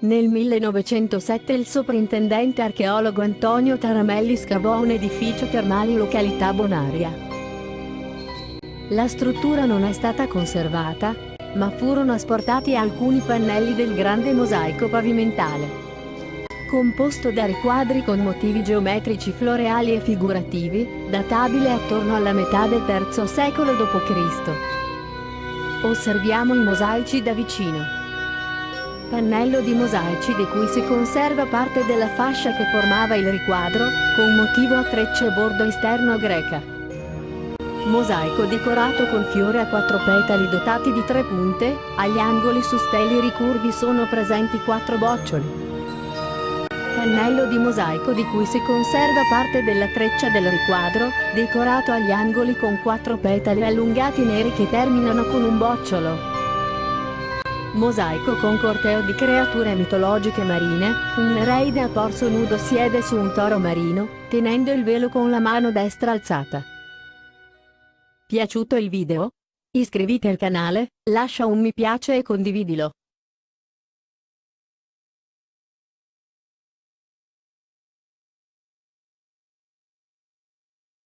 Nel 1907 il soprintendente archeologo Antonio Taramelli scavò un edificio termale in località Bonaria. La struttura non è stata conservata, ma furono asportati alcuni pannelli del grande mosaico pavimentale, composto da riquadri con motivi geometrici floreali e figurativi, databile attorno alla metà del III secolo d.C. Osserviamo i mosaici da vicino. Pannello di mosaici di cui si conserva parte della fascia che formava il riquadro, con motivo a trecce e bordo esterno greca. Mosaico decorato con fiore a 4 petali dotati di 3 punte, agli angoli su steli ricurvi sono presenti 4 boccioli. Pannello di mosaico di cui si conserva parte della treccia del riquadro, decorato agli angoli con 4 petali allungati neri che terminano con un bocciolo. Mosaico con corteo di creature mitologiche marine, un nereide a torso nudo siede su un toro marino, tenendo il velo con la mano destra alzata. Piaciuto il video? Iscriviti al canale, lascia un mi piace e condividilo.